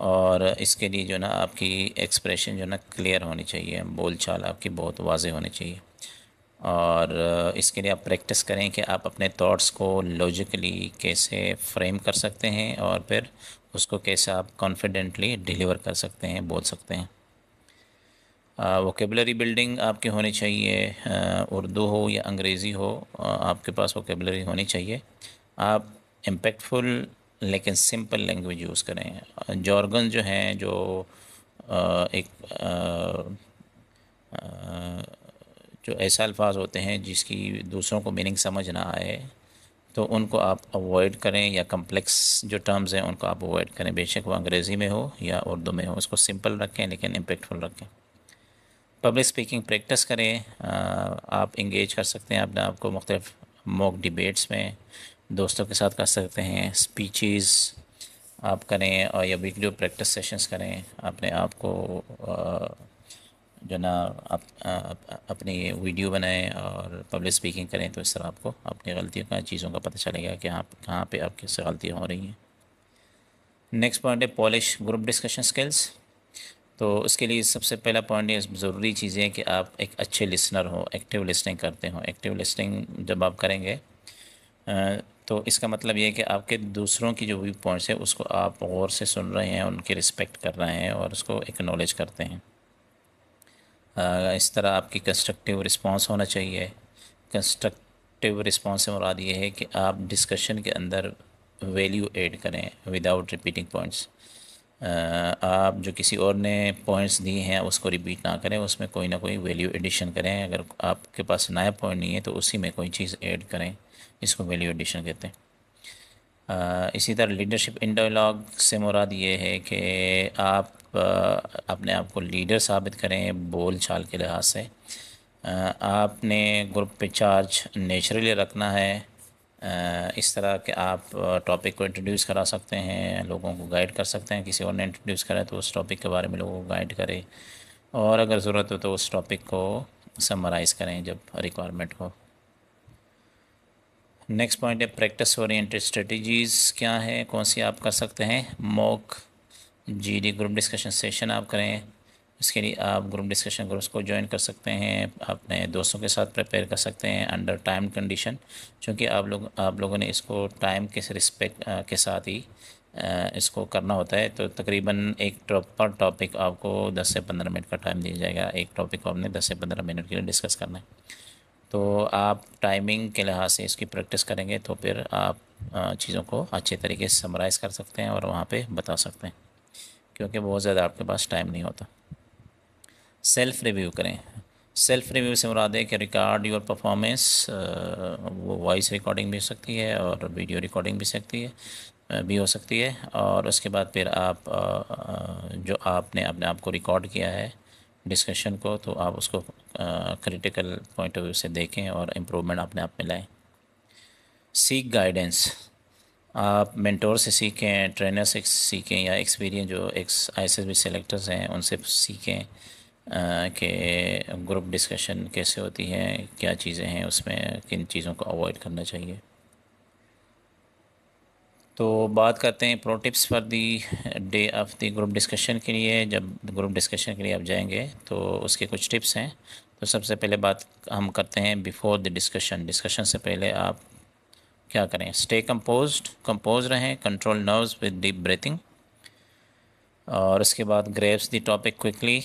اور اس کے لیے جو ہے نا آپ کی ایکسپریشن جو ہے نا کلیئر ہونی چاہیے، بول چال آپ کی بہت واضح ہونی چاہیے، اور اس کے لیے آپ پریکٹس کریں کہ آپ اپنے تھاٹس کو لاجیکلی کیسے فریم کر سکتے ہیں اور پھر اس کو کیسے آپ کانفیڈنٹلی ڈیلیور کر سکتے ہیں، بول سکتے ہیں۔ ووکیبلری بلڈنگ آپ کی ہونی چاہیے، اردو ہو یا انگریزی ہو، آپ کے پاس ووکیبلری ہونی چاہیے۔ آپ امپیکٹفل لیکن سمپل لینگویج یوز کریں۔ جارگن جو ہیں، جو ایک جو ایسے الفاظ ہوتے ہیں جس کی دوسروں کو میننگ سمجھ نہ آئے، تو ان کو آپ اوائڈ کریں، یا کمپلیکس جو ٹرمز ہیں ان کو آپ اوائڈ کریں، بے شک وہ انگریزی میں ہو یا اردو میں ہو، اس کو سمپل رکھیں لیکن امپیکٹفل رکھیں۔ پبلک اسپیکنگ پریکٹس کریں، آپ انگیج کر سکتے ہیں اپنے آپ کو مختلف موک ڈیبیٹس میں، دوستوں کے ساتھ کر سکتے ہیں، اسپیچز آپ کریں، اور یا ویڈیو پریکٹس سیشنز کریں، اپنے آپ کو جو نا آپ اپنی ویڈیو بنائیں اور پبلک اسپیکنگ کریں، تو اس طرح آپ کو اپنی غلطیوں کا، چیزوں کا پتہ چلے گا کہ آپ کہاں پہ آپ کس سے غلطیاں ہو رہی ہیں۔ نیکسٹ پوائنٹ ہے پالش گروپ ڈسکشن سکلز۔ تو اس کے لیے سب سے پہلا پوائنٹ یہ ضروری چیزیں ہیں کہ آپ ایک اچھے لسنر ہوں، ایکٹیو لسننگ کرتے ہوں۔ ایکٹیو لسننگ جب آپ کریں گے تو اس کا مطلب یہ ہے کہ آپ کے دوسروں کی جو ویو پوائنٹس ہیں اس کو آپ غور سے سن رہے ہیں، ان کی رسپیکٹ کر رہے ہیں اور اس کو ایکنالج کرتے ہیں۔ اس طرح آپ کی کنسٹرکٹیو رسپانس ہونا چاہیے۔ کنسٹرکٹیو رسپانس سے مراد یہ ہے کہ آپ ڈسکشن کے اندر ویلیو ایڈ کریں وداؤٹ ریپیٹنگ پوائنٹس۔ آپ جو کسی اور نے پوائنٹس دیے ہیں اس کو ریپیٹ نہ کریں، اس میں کوئی نہ کوئی ویلیو ایڈیشن کریں۔ اگر آپ کے پاس نیا پوائنٹ نہیں ہے تو اسی میں کوئی چیز ایڈ کریں، اس کو ویلیو ایڈیشن کہتے ہیں۔ اسی طرح لیڈرشپ ان ڈائلاگ سے مراد یہ ہے کہ آپ اپنے آپ کو لیڈر ثابت کریں بول چال کے لحاظ سے۔ آپ نے گروپ پہ چارج نیچرلی رکھنا ہے، اس طرح کہ آپ ٹاپک کو انٹروڈیوس کرا سکتے ہیں، لوگوں کو گائیڈ کر سکتے ہیں۔ کسی اور نے انٹروڈیوس کرا تو اس ٹاپک کے بارے میں لوگوں کو گائیڈ کرے، اور اگر ضرورت ہو تو اس ٹاپک کو سمرائز کریں جب ریکوائرمنٹ ہو۔ نیکسٹ پوائنٹ ہے پریکٹس اورینٹڈ اسٹریٹجیز کیا ہے، کون سی آپ کر سکتے ہیں۔ Mock G D group discussion session آپ کریں، اس کے لیے آپ گروپ ڈسکشن گروپس کو جوائن کر سکتے ہیں، اپنے دوستوں کے ساتھ پریپیئر کر سکتے ہیں انڈر ٹائم کنڈیشن، چونکہ آپ لوگوں نے اس کو ٹائم کے رسپیکٹ کے ساتھ ہی اس کو کرنا ہوتا ہے۔ تو تقریباً ایک پر ٹاپک آپ کو 10 سے 15 منٹ کا ٹائم دیا جائے گا، ایک ٹاپک کو آپ نے 10 سے 15 منٹ کے لیے ڈسکس کرنا ہے۔ تو آپ ٹائمنگ کے لحاظ سے اس کی پریکٹس کریں گے تو پھر آپ چیزوں کو اچھے طریقے سے سمرائز کر سکتے ہیں اور وہاں پہ بتا سکتے ہیں، کیونکہ بہت زیادہ آپ کے پاس ٹائم نہیں ہوتا۔ سیلف ریویو کریں۔ سیلف ریویو سے مراد ہے کہ ریکارڈ یور پرفارمنس، وہ وائس ریکارڈنگ بھی ہو سکتی ہے اور ویڈیو ریکارڈنگ بھی ہو سکتی ہے، اور اس کے بعد پھر آپ جو آپ نے اپنے آپ کو ریکارڈ کیا ہے ڈسکشن کو، تو آپ اس کو کریٹیکل پوائنٹ آف ویو سے دیکھیں اور امپرومنٹ اپنے آپ میں لائیں۔ سیک گائیڈنس، آپ مینٹور سے سیکھیں، ٹرینر سے سیکھیں، یا ایکسپیرینس جو ایس بی سلیکٹرز ہیں ان سے سیکھیں کہ گروپ ڈسکشن کیسے ہوتی ہے، کیا چیزیں ہیں اس میں، کن چیزوں کو اوائڈ کرنا چاہیے۔ تو بات کرتے ہیں pro tips for the day of the group discussion کے لیے۔ جب گروپ ڈسکشن کے لیے آپ جائیں گے تو اس کے کچھ ٹپس ہیں۔ تو سب سے پہلے بات ہم کرتے ہیں بیفور دی ڈسکشن سے پہلے آپ کیا کریں۔ اسٹے کمپوز رہیں، control nerves with deep breathing, اور اس کے بعد گریبس دی ٹاپک کوئکلی،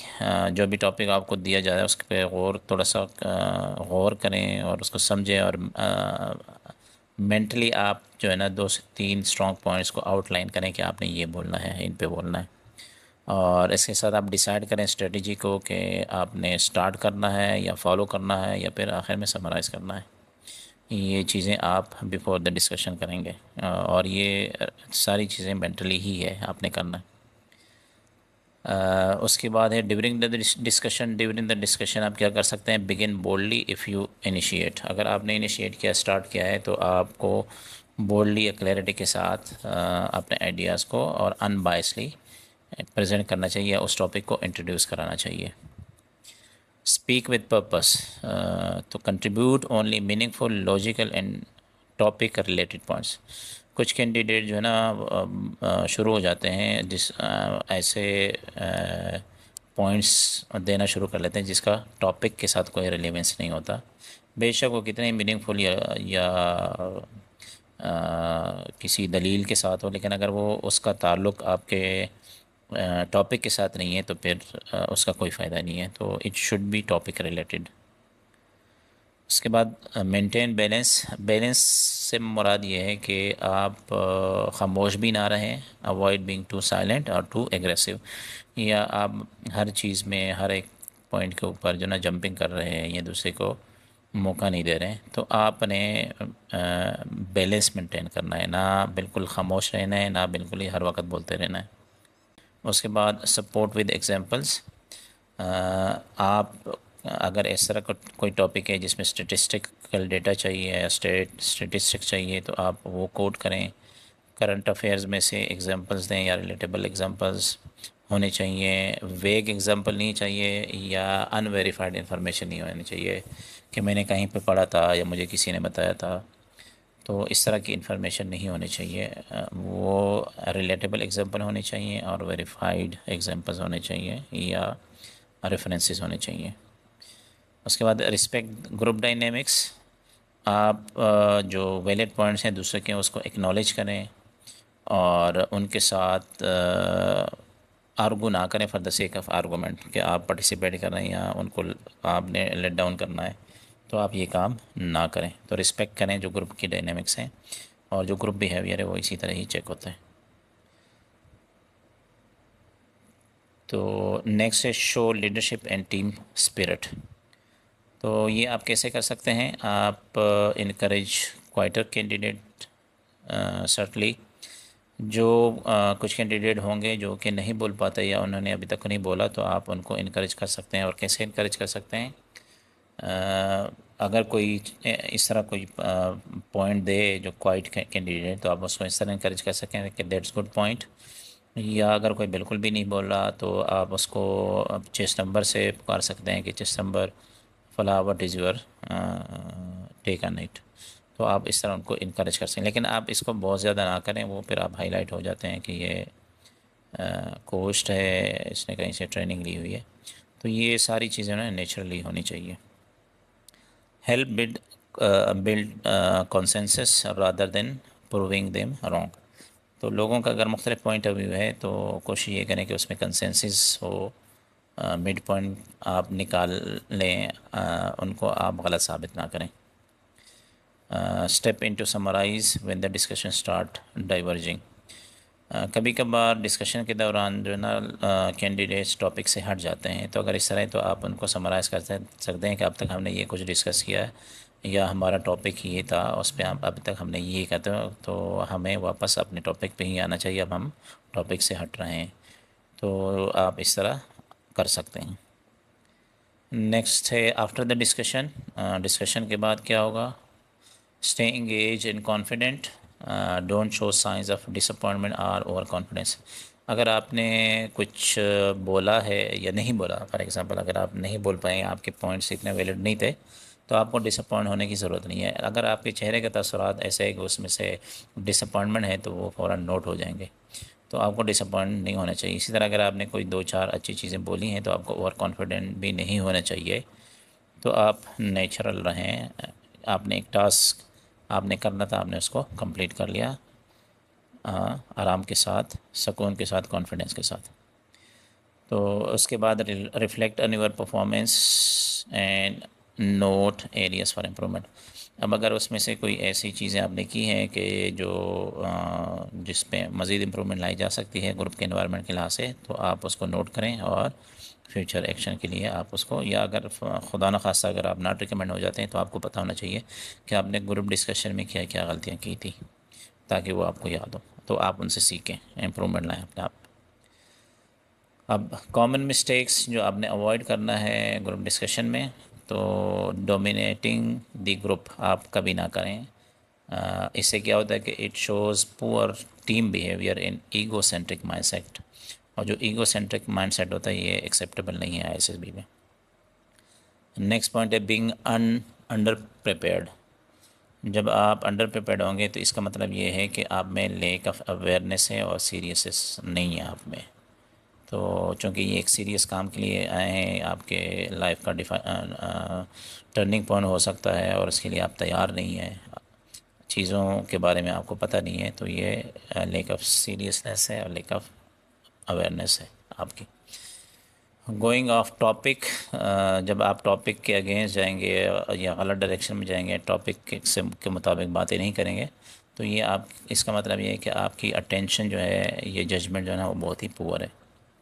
جو بھی ٹاپک آپ کو دیا جائے اس پہ تھوڑا سا غور کریں اور اس کو سمجھیں، اور مینٹلی آپ جو ہے نا 2 سے 3 اسٹرانگ پوائنٹس کو آؤٹ لائن کریں کہ آپ نے یہ بولنا ہے، ان پہ بولنا ہے، اور اس کے ساتھ آپ ڈیسائیڈ کریں اسٹریٹجی کو کہ آپ نے سٹارٹ کرنا ہے یا فالو کرنا ہے یا پھر آخر میں سمرائز کرنا ہے۔ یہ چیزیں آپ بیفور دا ڈسکشن کریں گے، اور یہ ساری چیزیں مینٹلی ہی ہے آپ نے کرنا ہے۔ اس کے بعد ہے ڈیورنگ دا ڈسکشن آپ کیا کر سکتے ہیں۔ بگن بولڈلی اف یو انیشیٹ، اگر آپ نے انیشیٹ کیا، اسٹارٹ کیا ہے، تو آپ کو بولڈلی یا کلیئرٹی کے ساتھ اپنے آئیڈیاز کو اور ان بائسلی پریزنٹ کرنا چاہیے، اس ٹاپک کو انٹروڈیوس کرانا چاہیے۔ اسپیک وتھ پرپس، تو contribute only meaningful logical and topic related points, کچھ کینڈیڈیٹ جو ہے نا شروع ہو جاتے ہیں ایسے پوائنٹس دینا شروع کر لیتے ہیں جس کا ٹاپک کے ساتھ کوئی ریلیونس نہیں ہوتا، بے شک وہ کتنے میننگ فل یا کسی دلیل کے ساتھ ہو، لیکن اگر وہ اس کا تعلق آپ کے ٹاپک کے ساتھ نہیں ہے تو پھر اس کا کوئی فائدہ نہیں ہے، تو it should be topic related. اس کے بعد مینٹین بیلنس سے مراد یہ ہے کہ آپ خاموش بھی نہ رہیں، اوائڈ بینگ ٹو سائلنٹ اور ٹو ایگریسو، یا آپ ہر چیز میں ہر ایک پوائنٹ کے اوپر جو نا جمپنگ کر رہے ہیں یا دوسرے کو موقع نہیں دے رہے ہیں، تو آپ نے بیلنس مینٹین کرنا ہے، نہ بالکل خاموش رہنا ہے، نہ بالکل ہی ہر وقت بولتے رہنا ہے۔ اس کے بعد سپورٹ ود ایگزامپلس، آپ اگر اس طرح کا کوئی ٹاپک ہے جس میں اسٹیٹسٹیکل ڈیٹا چاہیے یا اسٹیٹسٹک چاہیے تو آپ وہ کوٹ کریں، کرنٹ افیئرز میں سے ایگزامپلس دیں یا ریلیٹیبل ایگزامپلس ہونے چاہیے، ویگ ایگزامپل نہیں چاہیے یا ان ویریفائڈ انفارمیشن نہیں ہونی چاہیے کہ میں نے کہیں پہ پڑھا تھا یا مجھے کسی نے بتایا تھا، تو اس طرح کی انفارمیشن نہیں ہونی چاہیے، وہ ریلیٹیبل ایگزامپل ہونے چاہیے اور ویریفائڈ ایگزامپلز ہونے چاہیے یا ریفرنسز ہونے چاہیے۔ اس کے بعد رسپیکٹ گروپ ڈائنامکس، آپ جو ویلڈ پوائنٹس ہیں دوسرے کے اس کو اکنالج کریں اور ان کے ساتھ آرگو نہ کریں for the sake of argument کہ آپ پارٹیسپیٹ کر رہے ہیں یا ان کو آپ نے لیٹ ڈاؤن کرنا ہے، تو آپ یہ کام نہ کریں، تو رسپیکٹ کریں جو گروپ کی ڈائنامکس ہیں، اور جو گروپ بیہیویئر ہے وہ اسی طرح ہی چیک ہوتا ہے۔ تو نیکسٹ ہے شو لیڈرشپ اینڈ ٹیم اسپرٹ، تو یہ آپ کیسے کر سکتے ہیں؟ آپ انکریج کوائٹر کینڈیڈیٹ سرٹلی، جو کچھ کینڈیڈیٹ ہوں گے جو کہ نہیں بول پاتے یا انہوں نے ابھی تک نہیں بولا، تو آپ ان کو انکریج کر سکتے ہیں، اور کیسے انکریج کر سکتے ہیں؟ اگر کوئی اس طرح کوئی پوائنٹ دے جو کوائٹ کینڈیڈیٹ، تو آپ اس کو اس طرح انکریج کر سکیں کہ دیٹس گڈ پوائنٹ، یا اگر کوئی بالکل بھی نہیں بول رہا تو آپ اس کو چیسٹ نمبر سے پکار سکتے ہیں کہ چیسٹ نمبر فلاں what is your take on it, تو آپ اس طرح ان کو انکریج کر سکیں، لیکن آپ اس کو بہت زیادہ نہ کریں، وہ پھر آپ ہائی لائٹ ہو جاتے ہیں کہ یہ کوسٹ ہے، اس نے کہیں سے ٹریننگ لی ہوئی ہے، تو یہ ساری چیزیں نا نیچرلی ہونی چاہیے۔ Help build consensus rather than proving them wrong, تو لوگوں کا اگر مختلف پوائنٹ آف ویو ہے تو کوشش یہ کریں کہ اس میں کنسنسس ہو، مڈ پوائنٹ آپ نکال لیں، ان کو آپ غلط ثابت نہ کریں۔ Step into summarise when the discussion start diverging, کبھی کبھار ڈسکشن کے دوران جو ہے نا کینڈیڈیٹس ٹاپک سے ہٹ جاتے ہیں، تو اگر اس طرح ہے تو آپ ان کو سمرائز کر سکتے ہیں کہ اب تک ہم نے یہ کچھ ڈسکس کیا ہے یا ہمارا ٹاپک یہ تھا، اس پہ اب تک ہم نے یہ کہا تھا، تو ہمیں واپس اپنے ٹاپک پہ ہی آنا چاہیے، اب ہم ٹاپک سے ہٹ رہے ہیں، تو آپ اس طرح کر سکتے ہیں۔ نیکسٹ ہے آفٹر دا ڈسکشن، ڈسکشن کے بعد کیا ہوگا؟ Stay engage and confident, don't show signs of disappointment اور اوور کانفیڈنس، اگر آپ نے کچھ بولا ہے یا نہیں بولا، فار ایگزامپل اگر آپ نہیں بول پائیں، آپ کے پوائنٹس اتنے ویلڈ نہیں تھے، تو آپ کو ڈس اپوائنٹ ہونے کی ضرورت نہیں ہے، اگر آپ کے چہرے کے تاثرات ایسے ہے کہ اس میں سے ڈس اپوائنٹمنٹ ہے تو وہ فوراً نوٹ ہو جائیں گے، تو آپ کو ڈس اپوائنٹ نہیں ہونا چاہیے۔ اسی طرح اگر آپ نے کوئی دو چار اچھی چیزیں بولی ہیں تو آپ کو اوور کانفیڈنٹ بھی نہیں ہونا چاہیے، تو آپ نیچرل رہیں، آپ نے ایک ٹاسک آپ نے کرنا تھا، آپ نے اس کو کمپلیٹ کر لیا، آرام کے ساتھ، سکون کے ساتھ، کانفیڈنس کے ساتھ۔ تو اس کے بعد reflect on your performance and note areas for improvement, اب اگر اس میں سے کوئی ایسی چیزیں آپ نے کی ہیں کہ جو جس پہ مزید امپرومنٹ لائی جا سکتی ہے گروپ کے انوائرمنٹ کے لحاظ سے، تو آپ اس کو نوٹ کریں اور فیوچر ایکشن کے لیے آپ اس کو، یا اگر خدا نخواستہ اگر آپ ناٹ ریکمینڈ ہو جاتے ہیں تو آپ کو پتہ ہونا چاہیے کہ آپ نے گروپ ڈسکشن میں کیا کیا غلطیاں کی تھی، تاکہ وہ آپ کو یاد ہو، تو آپ ان سے سیکھیں، امپرومنٹ لائیں اپنے آپ۔ اب کامن مسٹیکس جو آپ نے اوائڈ کرنا ہے گروپ ڈسکشن میں، تو ڈومینیٹنگ دی گروپ آپ کبھی نہ کریں، اس سے کیا ہوتا ہے کہ اٹ شوز پور ٹیم بیہیویئر ان ایگو سینٹرک مائنڈ سیٹ، اور جو ایگو سینٹرک مائنڈ سیٹ ہوتا ہے یہ ایکسیپٹیبل نہیں ہے ایس ایس بی میں۔ نیکسٹ پوائنٹ ہے بینگ انڈر پریپیئرڈ، جب آپ انڈر پریپیئرڈ ہوں گے تو اس کا مطلب یہ ہے کہ آپ میں لیک آف اویئرنیس ہے اور سیریسنس نہیں ہے آپ میں. تو چونکہ یہ ایک سیریس کام کے لیے آئے ہیں، آپ کے لائف کا ٹرننگ پوائنٹ ہو سکتا ہے اور اس کے لیے آپ تیار نہیں ہیں، چیزوں کے بارے میں آپ کو پتہ نہیں ہے، تو یہ لیک آف سیریسنس ہے اور لیک آف اویئرنیس ہے آپ کی. گوئنگ آف ٹاپک، جب آپ ٹاپک کے اگینسٹ جائیں گے یا غلط ڈائریکشن میں جائیں گے، ٹاپک کے مطابق باتیں نہیں کریں گے، تو یہ آپ، اس کا مطلب یہ ہے کہ آپ کی اٹینشن جو ہے، یہ ججمنٹ جو ہے نا، وہ بہت ہی پور ہے،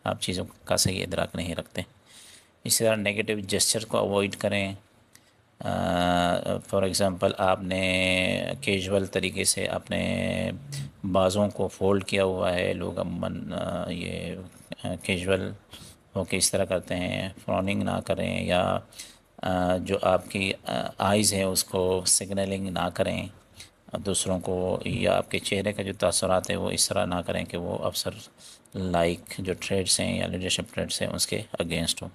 آپ چیزوں کا صحیح ادراک نہیں رکھتے. اسی طرح نیگیٹو جسچر کو اوائڈ کریں. فار ایگزامپل آپ نے کیجول طریقے سے اپنے بازوں کو فولڈ کیا ہوا ہے، لوگ عموماً یہ کیجول ہو کے اس طرح کرتے ہیں. فروننگ نہ کریں، یا جو آپ کی آئیز ہیں اس کو سگنلنگ نہ کریں دوسروں کو، یا آپ کے چہرے کا جو تاثرات ہے وہ اس طرح نہ کریں کہ وہ افسر لائک جو ٹریڈس ہیں یا لیڈرشپ ٹریڈس ہیں اس کے اگینسٹ ہوں.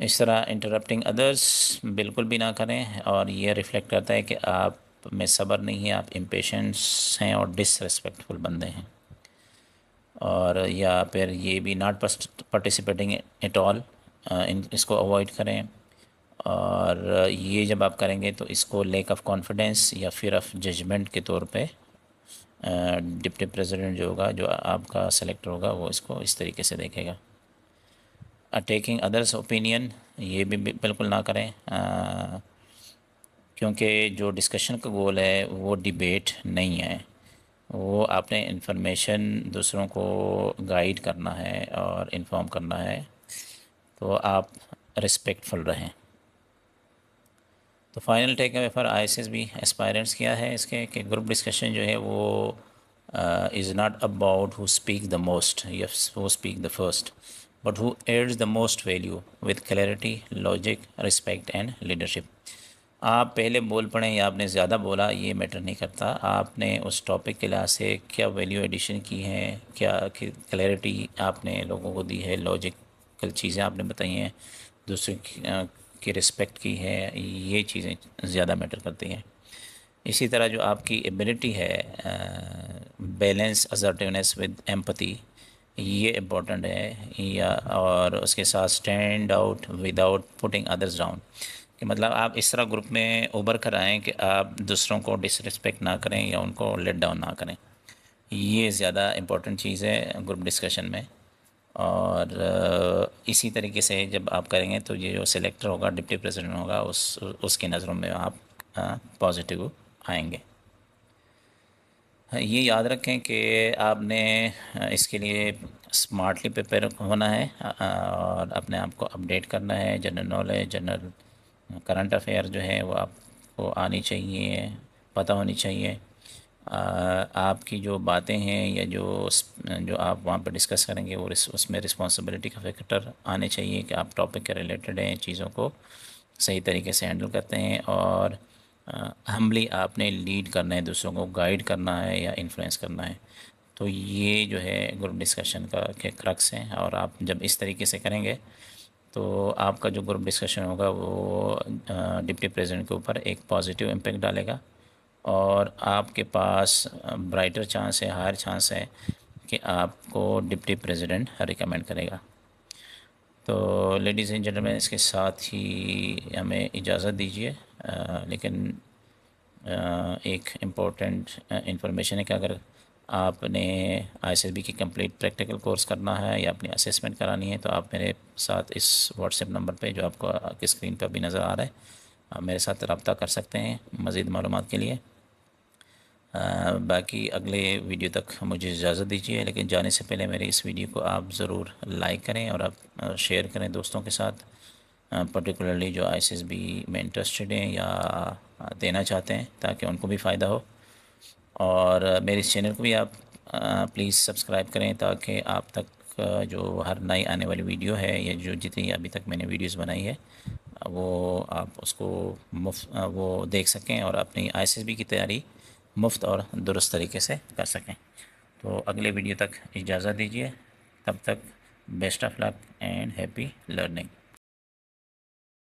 اس طرح انٹرپٹنگ ادرس بالکل بھی نہ کریں، اور یہ ریفلیکٹ کرتا ہے کہ آپ میں صبر نہیں ہے، آپ امپیشنس ہیں اور ڈس ریسپیکٹفل بندے ہیں. اور یا پھر یہ بھی ناٹ پارٹیسپیٹنگ ایٹ آل، اس کو اوائڈ کریں. اور یہ جب آپ کریں گے تو اس کو لیک آف کانفیڈنس یا فیئر آف ججمنٹ کے طور پہ ڈپٹی پریزیڈنٹ جو ہوگا، جو آپ کا سلیکٹر ہوگا، وہ اس کو اس طریقے سے دیکھے گا. ٹیکنگ ادرس اوپینین، یہ بھی بالکل نہ کریں، کیونکہ جو ڈسکشن کا گول ہے وہ ڈیبیٹ نہیں ہے، وہ آپ نے انفارمیشن دوسروں کو گائیڈ کرنا ہے اور انفارم کرنا ہے، تو آپ رسپیکٹفل رہیں. تو final takeaway for I S S B aspirants کیا ہے اس کے، کہ گروپ ڈسکشن جو ہے وہ is not about who speak the most یا who speak the first, but who adds the most value with clarity, logic, respect and leadership. آپ پہلے بول پڑیں یا آپ نے زیادہ بولا، یہ میٹر نہیں کرتا، آپ نے اس ٹاپک کے لحاظ سے کیا ویلیو ایڈیشن کی ہے، کیا کلیئرٹی آپ نے لوگوں کو دی ہے، لاجکل چیزیں آپ نے بتائی ہیں، دوسرے کی رسپیکٹ کی ہے، یہ چیزیں زیادہ میٹر کرتی ہیں. اسی طرح جو آپ کی ایبلٹی ہے بیلنس اسرٹیونیس ود ایمپتھی، یہ امپورٹنٹ ہے. یا اور اس کے ساتھ stand out with out putting others down, کہ مطلب آپ اس طرح گروپ میں ابھر کر آئیں کہ آپ دوسروں کو ڈس رسپیکٹ نہ کریں یا ان کو لیٹ ڈاؤن نہ کریں. یہ زیادہ امپورٹنٹ چیز ہے گروپ ڈسکشن میں. اور اسی طریقے سے جب آپ کریں گے تو یہ جو سلیکٹر ہوگا، ڈپٹی پریزیڈنٹ ہوگا، اس کی نظروں میں آپ پازیٹیو آئیں گے. یہ یاد رکھیں کہ آپ نے اس کے لیے اسمارٹلی پریپیئر ہونا ہے، اور اپنے آپ کو اپڈیٹ کرنا ہے. General knowledge, general current affair جو ہے وہ آپ کو آنی چاہیے، پتہ ہونی چاہیے. آپ کی جو باتیں ہیں یا جو آپ وہاں پہ ڈسکس کریں گے، وہ اس میں رسپانسبلٹی کا فیکٹر آنے چاہیے کہ آپ ٹاپک کے ریلیٹڈ ہیں، چیزوں کو صحیح طریقے سے ہینڈل کرتے ہیں، اور ہمبلی آپ نے لیڈ کرنا ہے، دوسروں کو گائیڈ کرنا ہے یا انفلوئنس کرنا ہے. تو یہ جو ہے گروپ ڈسکشن کا کے کرکس ہیں، اور آپ جب اس طریقے سے کریں گے تو آپ کا جو گروپ ڈسکشن ہوگا وہ ڈپٹی پریزیڈنٹ کے اوپر ایک پازیٹیو امپیکٹ ڈالے گا، اور آپ کے پاس برائٹر چانس ہے، ہائر چانس ہے کہ آپ کو ڈپٹی پریزیڈنٹ ریکمینڈ کرے گا. تو لیڈیز اینڈ جنٹلمین، اس کے ساتھ ہی ہمیں اجازت دیجیے، لیکن ایک امپورٹنٹ انفارمیشن ہے کہ اگر آپ نے آئی ایس ایس بی کی کمپلیٹ پریکٹیکل کورس کرنا ہے یا اپنی اسیسمنٹ کرانی ہے، تو آپ میرے ساتھ اس واٹس ایپ نمبر پہ جو آپ کو اسکرین پہ بھی نظر آ رہا ہے، آپ میرے ساتھ رابطہ کر سکتے ہیں مزید معلومات کے لیے. باقی اگلے ویڈیو تک مجھے اجازت دیجیے، لیکن جانے سے پہلے میرے اس ویڈیو کو آپ ضرور لائک کریں اور آپ شیئر کریں دوستوں کے ساتھ، پرٹیکولرلی جو آئی ایس ایس بی میں انٹرسٹڈ ہیں یا دینا چاہتے ہیں، تاکہ ان کو بھی فائدہ ہو. اور میرے اس چینل کو بھی آپ پلیز سبسکرائب کریں، تاکہ آپ تک جو ہر نئی آنے والی ویڈیو ہے یا جو جتنی ابھی تک میں نے ویڈیوز بنائی ہے وہ آپ اس کو وہ دیکھ سکیں اور اپنی آئی ایس ایس بی کی تیاری مفت اور درست طریقے سے کر سکیں. تو اگلے ویڈیو تک اجازت دیجیے، تب تک best of luck and happy learning.